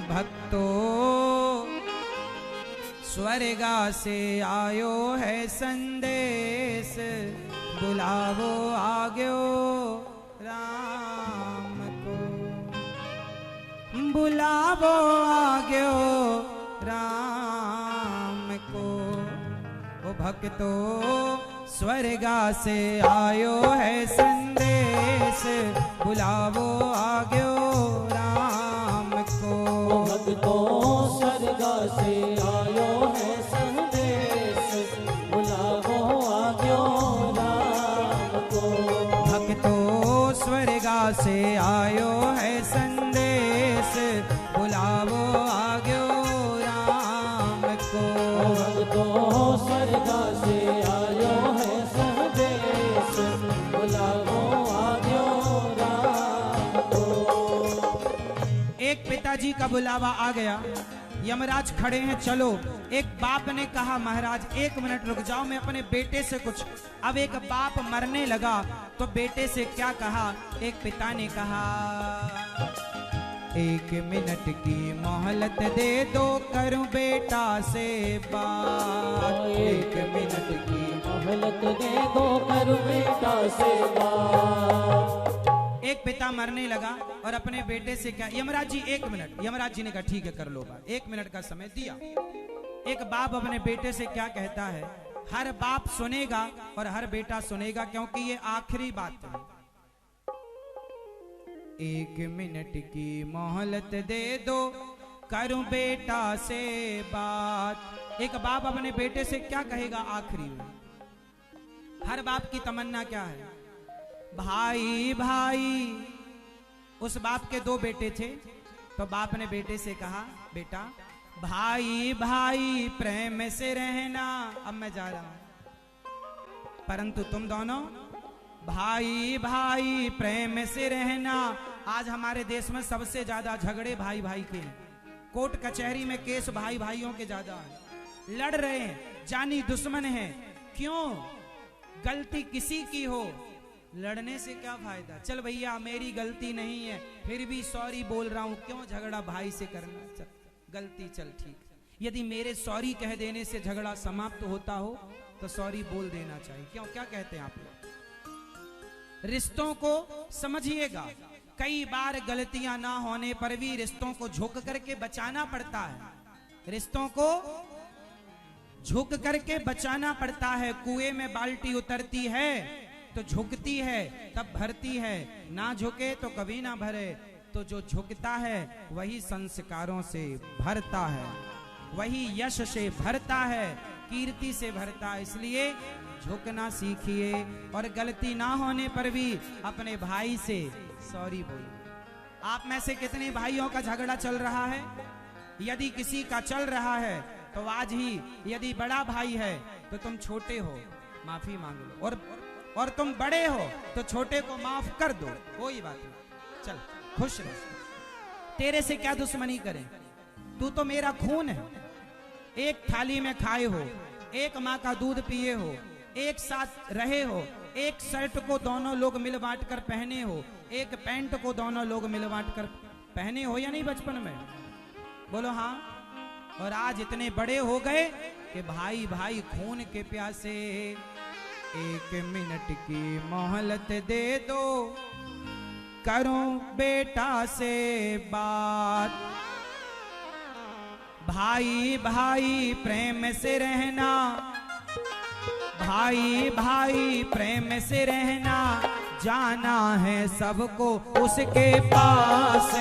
भक्तो स्वर्गा से आयो है संदेश, बुलावो आग्यो राम को, बुलावो आग्यो राम को। ओ भक्तो स्वर्गा से आयो है संदेश, बुलावो आग्यो राम को। भक्तो स्वर्गा से आयो है संदेश, बुलावो आग्यो राम को। भक्तो स्वर्गा से आयो है संदेश, बुलावो आग्यो राम को। भक्तो स्वर्गा से आयो है संदेश, बुलावो आग्यो राम को। एक पिताजी का बुलावा आ गया, यमराज खड़े हैं, चलो। एक बाप ने कहा महाराज 1 मिनट रुक जाओ, मैं अपने बेटे से कुछ। अब एक बाप मरने लगा तो बेटे से क्या कहा? एक पिता ने कहा 1 मिनट की मोहलत दे दो, करूं बेटा से बात। 1 मिनट की मोहलत दे दो, करूं बेटा से बात। एक पिता मरने लगा और अपने बेटे से क्या, यमराज जी 1 मिनट। यमराज जी ने कहा ठीक है कर लो बात, 1 मिनट का समय दिया। एक बाप अपने बेटे से क्या कहता है? हर बाप सुनेगा और हर बेटा सुनेगा, क्योंकि ये आखिरी बात है। 1 मिनट की मोहलत दे दो, करूं बेटा से बात। एक बाप अपने बेटे से क्या कहेगा आखिरी में? हर बाप की तमन्ना क्या है? भाई भाई। उस बाप के 2 बेटे थे, तो बाप ने बेटे से कहा बेटा भाई भाई प्रेम से रहना। अब मैं जा रहा हूं, परंतु तुम दोनों भाई भाई प्रेम से रहना। आज हमारे देश में सबसे ज्यादा झगड़े भाई भाई के हैं, कोर्ट कचहरी में केस भाई भाइयों के ज्यादा हैं, लड़ रहे हैं, जानी दुश्मन हैं। क्यों? गलती किसी की हो, लड़ने से क्या फायदा? चल भैया मेरी गलती नहीं है, फिर भी सॉरी बोल रहा हूं, क्यों झगड़ा भाई से करना? चल गलती चल ठीक। यदि मेरे सॉरी कह देने से झगड़ा समाप्त होता हो तो सॉरी बोल देना चाहिए। क्यों? क्या कहते हैं आप लोग? रिश्तों को समझिएगा, कई बार गलतियां ना होने पर भी रिश्तों को झुक करके बचाना पड़ता है। रिश्तों को झुक करके बचाना पड़ता है। कुएं में बाल्टी उतरती है तो झुकती है तब भरती है, ना झुके तो कभी ना भरे। तो जो झुकता है वही संस्कारों से भरता है, वही यश से भरता है, कीर्ति से भरता है। इसलिए झुकना सीखिए और गलती ना होने पर भी अपने भाई से सॉरी बोलिए। आप में से कितने भाइयों का झगड़ा चल रहा है? यदि किसी का चल रहा है तो आज ही, यदि बड़ा भाई है तो तुम छोटे हो माफी मांग लो, और तुम बड़े हो तो छोटे को माफ कर दो, कोई बात नहीं, चल खुश रहो। तेरे से क्या दुश्मनी करें? तू तो मेरा खून है। एक थाली में खाए हो, एक माँ का दूध पिए हो, एक साथ रहे हो, एक शर्ट को दोनों लोग मिल बांट कर पहने हो, एक पैंट को दोनों लोग मिल बांट कर पहने हो या नहीं? बचपन में बोलो हाँ। और आज इतने बड़े हो गए कि भाई भाई खून के प्यासे। 1 मिनट की मोहलत दे दो, करूं बेटा से बात। भाई भाई प्रेम से रहना, भाई भाई प्रेम से रहना। जाना है सबको उसके पास,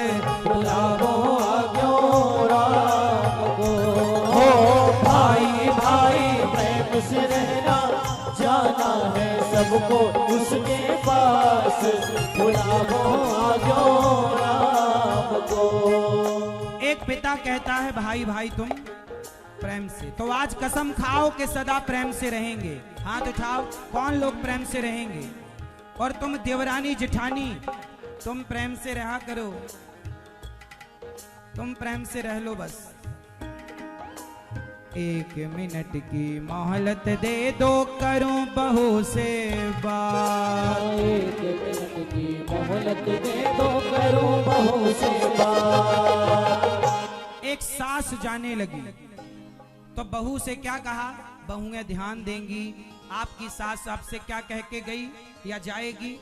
बुलावो आग्यो राम को। भाई भाई प्रेम से रहना, जाना है सबको उसके पास, बुलावो आग्यो राम को। एक पिता कहता है भाई भाई तुम प्रेम से, तो आज कसम खाओ कि सदा प्रेम से रहेंगे। हाथ उठाओ, कौन लोग प्रेम से रहेंगे? और तुम देवरानी जिठानी, तुम प्रेम से रहा करो, तुम प्रेम से रह लो बस। 1 मिनट की मोहलत दे दो, करूं बहू से बात। 1 मिनट की मोहलत दे दो, करूं बहू से बात। सास जाने लगी तो बहू से क्या कहा, बहुएं ध्यान देंगी, आपकी सास आपसे क्या कह के गई या जाएगी।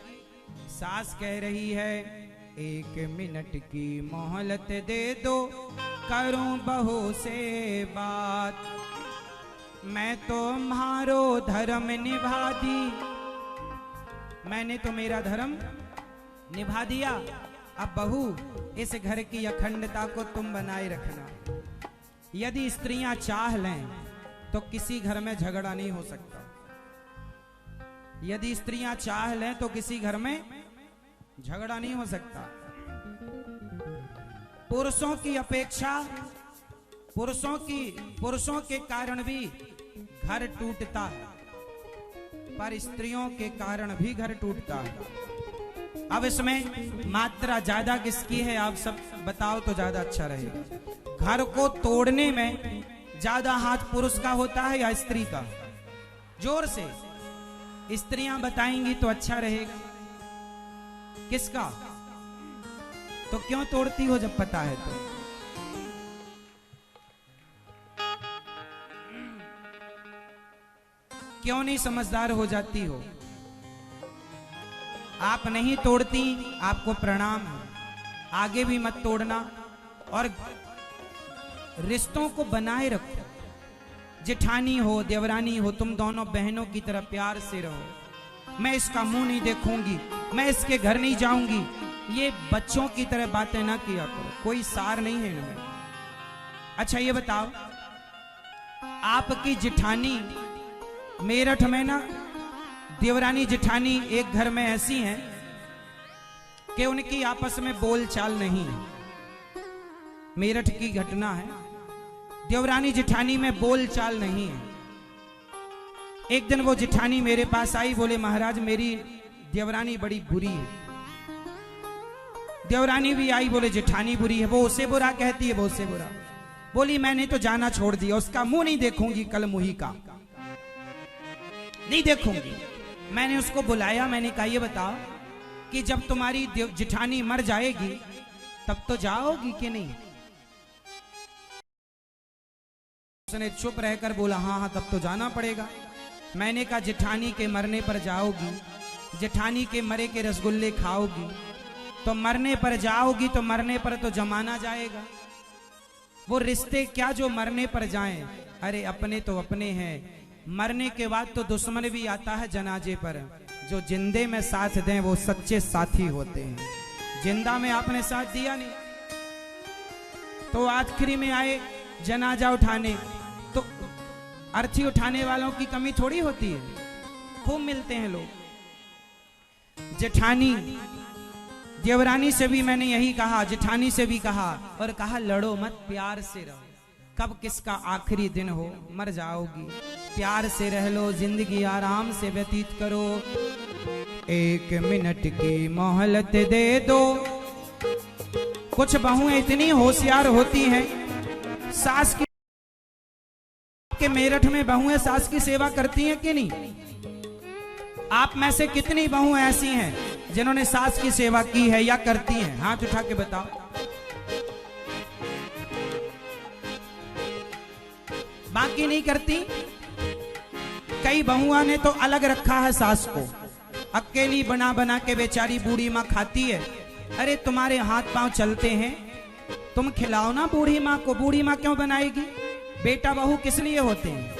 सास कह रही है 1 मिनट की मोहलत दे दो, करूं बहू से बात, मैं तो तुम्हारो धर्म निभा दी, मैंने तो मेरा धर्म निभा दिया। अब बहू इस घर की अखंडता को तुम बनाए रखना। यदि स्त्रियां चाह लें तो किसी घर में झगड़ा नहीं हो सकता। यदि स्त्रियां चाह लें तो किसी घर में झगड़ा नहीं हो सकता। पुरुषों की अपेक्षा पुरुषों के कारण भी घर टूटता है, पर स्त्रियों के कारण भी घर टूटता है। अब इसमें मात्रा ज्यादा किसकी है आप सब बताओ तो ज्यादा अच्छा रहेगा। घर को तोड़ने में ज्यादा हाथ पुरुष का होता है या स्त्री का? जोर से स्त्रियां बताएंगी तो अच्छा रहेगा। किसका? तो क्यों तोड़ती हो जब पता है तो? क्यों नहीं समझदार हो जाती हो? आप नहीं तोड़ती, आपको प्रणाम है, आगे भी मत तोड़ना और रिश्तों को बनाए रखो। जेठानी हो देवरानी हो, तुम दोनों बहनों की तरह प्यार से रहो। मैं इसका मुंह नहीं देखूंगी, मैं इसके घर नहीं जाऊंगी, ये बच्चों की तरह बातें ना किया करो, कोई सार नहीं है इनमें। अच्छा ये बताओ, आपकी जेठानी मेरठ में ना देवरानी जेठानी एक घर में ऐसी हैं कि उनकी आपस में बोलचाल नहीं है। मेरठ की घटना है, देवरानी जेठानी में बोलचाल नहीं है। एक दिन वो जेठानी मेरे पास आई, बोले महाराज मेरी देवरानी बड़ी बुरी है। देवरानी भी आई, बोले जेठानी बुरी है, वो उसे बुरा कहती है, वो उसे बुरा। बोली मैंने तो जाना छोड़ दिया, उसका मुंह नहीं देखूंगी, कल मुही का नहीं देखूंगी। मैंने उसको बुलाया, मैंने कहा ये बताओ कि जब तुम्हारी जेठानी मर जाएगी तब तो जाओगी कि नहीं? उसने चुप रहकर बोला हाँ हाँ तब तो जाना पड़ेगा। मैंने कहा जेठानी के मरने पर जाओगी, जेठानी के मरे के रसगुल्ले खाओगी, तो मरने पर जाओगी तो मरने पर तो जमाना जाएगा। वो रिश्ते क्या जो मरने पर जाएं? अरे अपने तो अपने हैं, मरने के बाद तो दुश्मन भी आता है जनाजे पर। जो जिंदे में साथ दें वो सच्चे साथी होते हैं। जिंदा में आपने साथ दिया नहीं तो आखिरी में आए जनाजा उठाने, तो अर्थी उठाने वालों की कमी थोड़ी होती है, खूब मिलते हैं लोग। जेठानी देवरानी से भी मैंने यही कहा, जेठानी से भी कहा, और कहा लड़ो मत, प्यार से रहो। कब किसका आखिरी दिन हो, मर जाओगी, प्यार से रह लो, जिंदगी आराम से व्यतीत करो। 1 मिनट की मोहलत दे दो। कुछ बहुएं इतनी होशियार होती हैं, सास की के मेरठ में बहुएं सास की सेवा करती हैं कि नहीं? आप में से कितनी बहुएं ऐसी हैं जिन्होंने सास की सेवा की है या करती हैं? हाथ उठा के बताओ। बाकी नहीं करती। कई बहुआ ने तो अलग रखा है सास को, अकेली बना बना के बेचारी बूढ़ी माँ खाती है। अरे तुम्हारे हाथ पांव चलते हैं, तुम खिलाओ ना बूढ़ी माँ को। बूढ़ी माँ क्यों बनाएगी? बेटा बहू किस लिए होते हैं?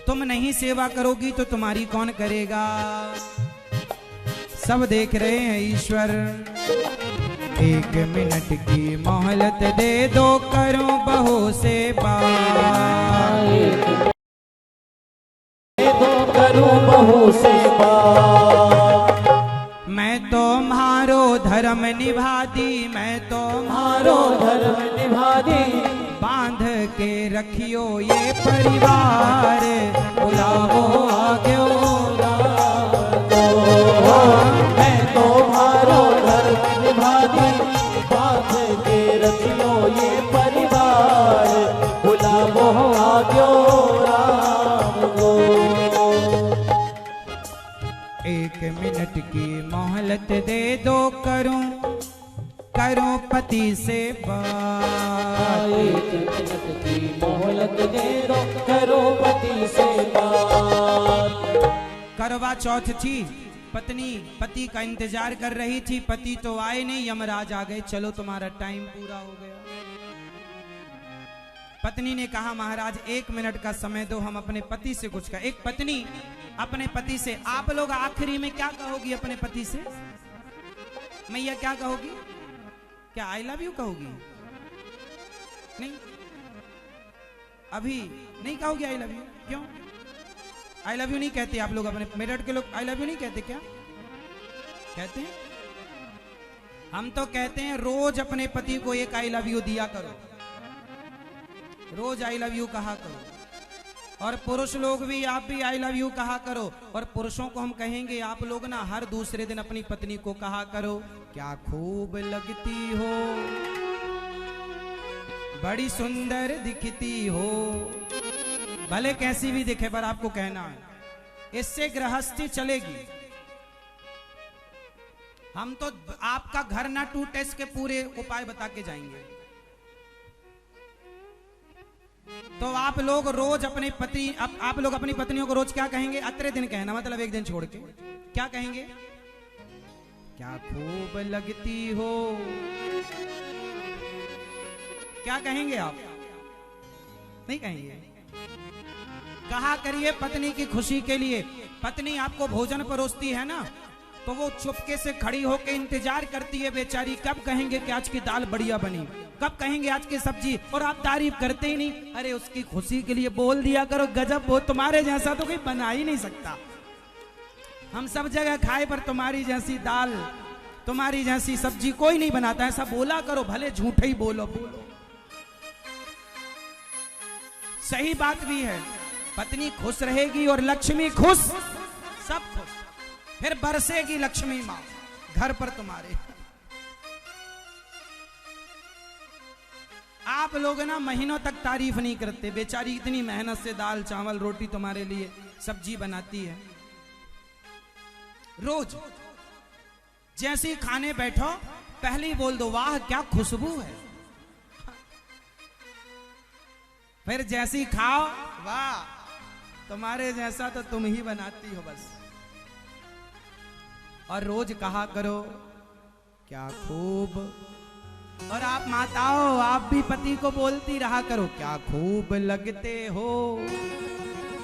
तुम नहीं सेवा करोगी तो तुम्हारी कौन करेगा? सब देख रहे हैं ईश्वर। 1 मिनट की मोहलत दे दो, करो बहू से बात, करूं बहू से बात। मैं तो तुम्हारो धर्म निभा दी, मैं तो तुम्हारो धर्म निभा दी, बांध के रखियो ये परिवार, बुलाओ आगे मैं तुम्हारो धर्म निभा दी, बांध के रखियो ये परिवार, बुलाओ आगे 1 मिनट की मोहलत दे दो, करूं पति से बात। एक मिनट की मोहलत दे दो, करो पति से बात। करवा चौथ थी, पत्नी पति का इंतजार कर रही थी, पति तो आए नहीं, यमराज आ गए, चलो तुम्हारा टाइम पूरा हो गया। पत्नी ने कहा महाराज 1 मिनट का समय दो, हम अपने पति से कुछ कहें। एक पत्नी अपने पति से, आप लोग आखिरी में क्या कहोगी अपने पति से? मैया क्या कहोगी? क्या आई लव यू कहोगी? नहीं, अभी नहीं कहोगी आई लव यू। क्यों आई लव यू नहीं कहते आप लोग? अपने मेरठ के लोग आई लव यू नहीं कहते क्या? कहते हैं? हम तो कहते हैं रोज अपने पति को एक आई लव यू दिया करो, रोज आई लव यू कहा करो। और पुरुष लोग भी, आप भी आई लव यू कहा करो। और पुरुषों को हम कहेंगे, आप लोग ना हर दूसरे दिन अपनी पत्नी को कहा करो, क्या खूब लगती हो, बड़ी सुंदर दिखती हो। भले कैसी भी दिखे पर आपको कहना है, इससे गृहस्थी चलेगी। हम तो आपका घर ना टूटे इसके पूरे उपाय बता के जाएंगे। तो आप लोग रोज अपने पति, आप लोग अपनी पत्नियों को रोज क्या कहेंगे? अतरे दिन कहना, मतलब एक दिन छोड़ के। क्या कहेंगे? क्या खूब लगती हो। क्या कहेंगे आप? नहीं कहेंगे? कहा करिए पत्नी की खुशी के लिए। पत्नी आपको भोजन परोसती है ना, तो वो चुपके से खड़ी होकर इंतजार करती है बेचारी, कब कहेंगे कि आज की दाल बढ़िया बनी, कब कहेंगे आज की सब्जी, और आप तारीफ करते ही नहीं। अरे उसकी खुशी के लिए बोल दिया करो, गजब, वो तुम्हारे जैसा तो कोई बना ही नहीं सकता। हम सब जगह खाए पर तुम्हारी जैसी दाल, तुम्हारी जैसी सब्जी कोई नहीं बनाता। ऐसा बोला करो, भले झूठे ही बोलो। सही बात भी है, पत्नी खुश रहेगी और लक्ष्मी खुश, सब खुश, फिर बरसेगी लक्ष्मी माँ घर पर तुम्हारे। आप लोग ना महीनों तक तारीफ नहीं करते, बेचारी इतनी मेहनत से दाल चावल रोटी तुम्हारे लिए सब्जी बनाती है। रोज जैसे ही खाने बैठो पहले ही बोल दो, वाह क्या खुशबू है। फिर जैसे ही खाओ, वाह तुम्हारे जैसा तो तुम ही बनाती हो बस। और रोज कहा करो, क्या खूब। और आप माताओं, आप भी पति को बोलती रहा करो, क्या खूब लगते हो,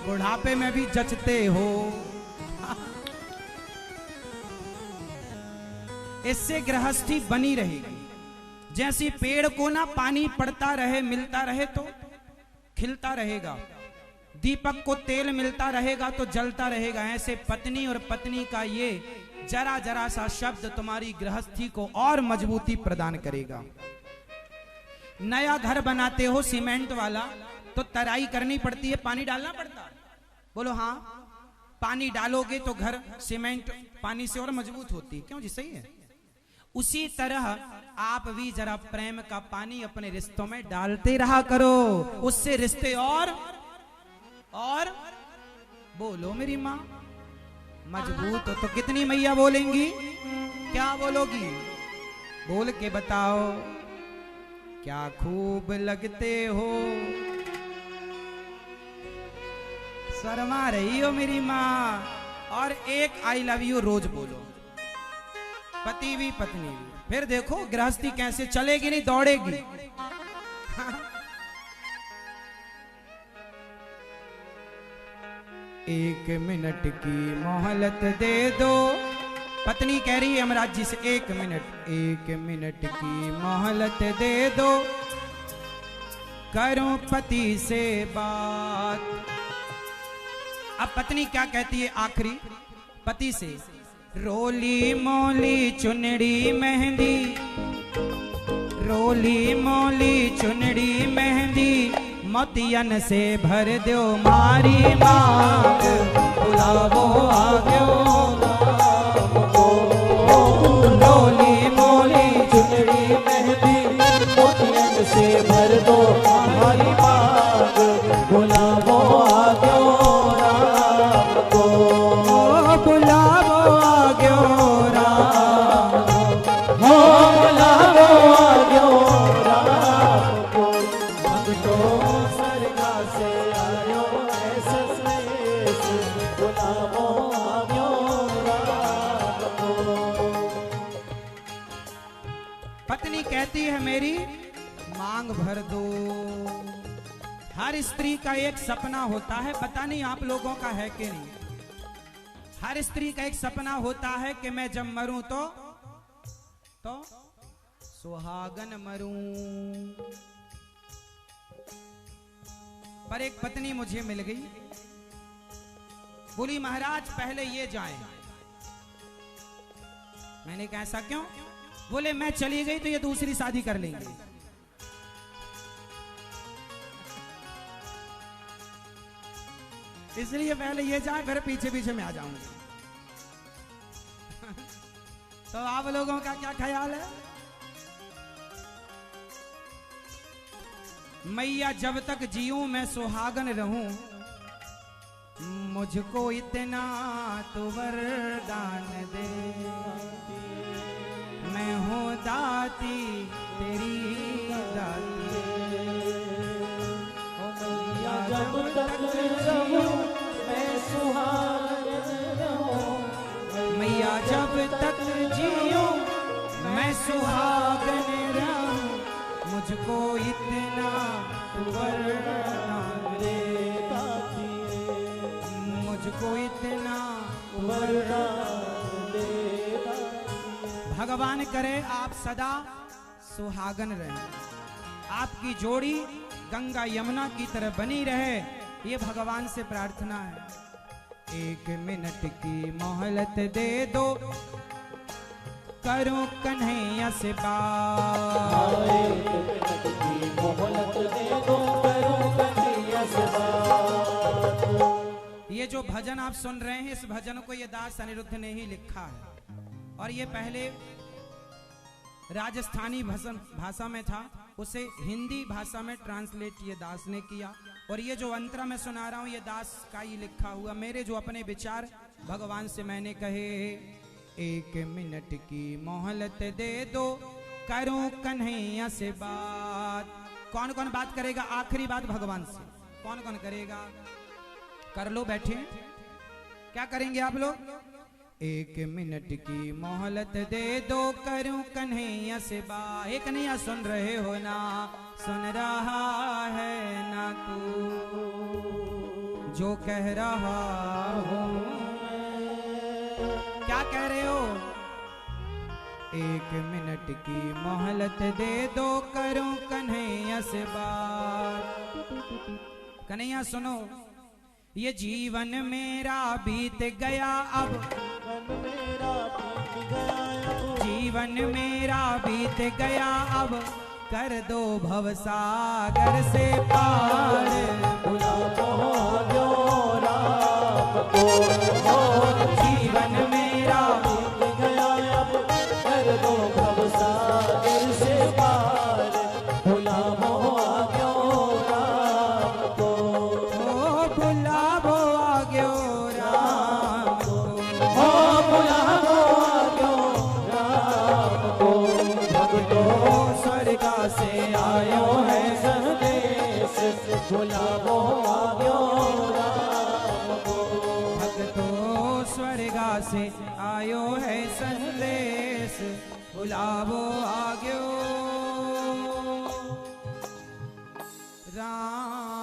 बुढ़ापे में भी जचते हो। इससे गृहस्थी बनी रहेगी। जैसे पेड़ को ना पानी पड़ता रहे, मिलता रहे तो खिलता रहेगा, दीपक को तेल मिलता रहेगा तो जलता रहेगा। ऐसे पत्नी और पत्नी का ये जरा जरा सा शब्द तुम्हारी गृहस्थी को और मजबूती प्रदान करेगा। नया घर बनाते हो सीमेंट वाला, तो तराई करनी पड़ती है, पानी डालना पड़ता है। बोलो हाँ, पानी डालोगे तो घर सीमेंट पानी से और मजबूत होती है। क्यों जी? सही है। उसी तरह आप भी जरा प्रेम का पानी अपने रिश्तों में डालते रहा करो, उससे रिश्ते और बोलो मेरी माँ मजबूत हो। तो कितनी मैया बोलेंगी? क्या बोलोगी? बोल के बताओ, क्या खूब लगते हो। शर्मा रही हो मेरी माँ। और एक आई लव यू रोज बोलो, पति भी पत्नी भी। फिर देखो गृहस्थी कैसे चलेगी, नहीं दौड़ेगी। एक मिनट की मोहलत दे दो, पत्नी कह रही है यमराज जी से, 1 मिनट की मोहलत दे दो, करो पति से बात। अब पत्नी क्या कहती है आखिरी पति से? रोली मोली चुनड़ी मेहंदी, रोली मोली चुनड़ी मेहंदी, मोतियन से भर दो मारी मांग, बुलावो आग्यो रोली मोली चुनड़ी मेहंदी, मोतियन से भर दो हमारी मांग, बुलावो आग्यो राम को, बुलावो आग्यो राम, हो बुलावो आग्यो राम को। से आयो है संदेश, गुलाबो आयो राम को। पत्नी कहती है मेरी मांग भर दो। हर स्त्री का एक सपना होता है, पता नहीं आप लोगों का है कि नहीं। हर स्त्री का एक सपना होता है कि मैं जब मरूं तो सुहागन मरूं। पर एक पत्नी मुझे मिल गई, बोली महाराज पहले ये जाएं। मैंने कहा ऐसा क्यों? बोले मैं चली गई तो ये दूसरी शादी कर लेंगे। इसलिए पहले ये जाए, फिर पीछे पीछे मैं आ जाऊंगी। तो आप लोगों का क्या ख्याल है? मैया जब तक जीऊं मैं सुहागन रहूं, मुझको इतना तो वरदान दे। मैं हूँ दाती तेरी दाती। मैया जब तक रहूं मैं सुहागन रहूं, मैया जब तक जीऊं मैं सुहागन रहूं, मुझको इतना वरदान दे। मुझको इतना वरदान दे। भगवान करे आप सदा सुहागन रहें, आपकी जोड़ी गंगा यमुना की तरह बनी रहे, ये भगवान से प्रार्थना है। एक मिनट की मोहलत दे दो, करूं कन्हैया से बात। एक मिनट की मोहलत दे दो, करूं कन्हैया से बात। ये जो भजन आप सुन रहे हैं, इस भजन को ये दास अनिरुद्ध ने ही लिखा है, और ये पहले राजस्थानी भाषा में था, उसे हिंदी भाषा में ट्रांसलेट ये दास ने किया। और ये जो अंतरा मैं सुना रहा हूं, ये दास का ही लिखा हुआ, मेरे जो अपने विचार भगवान से मैंने कहे। एक मिनट की मोहलत दे दो, करूं कन्हैया से बात। कौन कौन बात करेगा आखिरी बात भगवान से? कौन कौन करेगा? कर लो, बैठे। क्या करेंगे आप लोग? एक मिनट की मोहलत दे दो, करूं कन्हैया से बात। एक कन्हैया सुन रहे हो ना? सुन रहा है ना तू जो कह रहा हूं? क्या कह रहे हो? एक मिनट की मोहलत दे दो, करूं कन्हैया से बात। कन्हैया सुनो, ये जीवन मेरा बीत गया अब, जीवन मेरा बीत गया अब, कर दो भवसागर से पार। गुलाबो आयो राम को। जीवन मेरा बीत गया अब, कर दो भवसागर से पार। गुलाबो आयो राम को। गुलाबो आग्यो राम को। गुलाबो आयो राम को। भगतो स्वर्गा से आयो है संदेश, गुलाबो आयो राम को। भक्तो स्वर्गा से आयो है संदेश, गुलाबो आग्यो राम।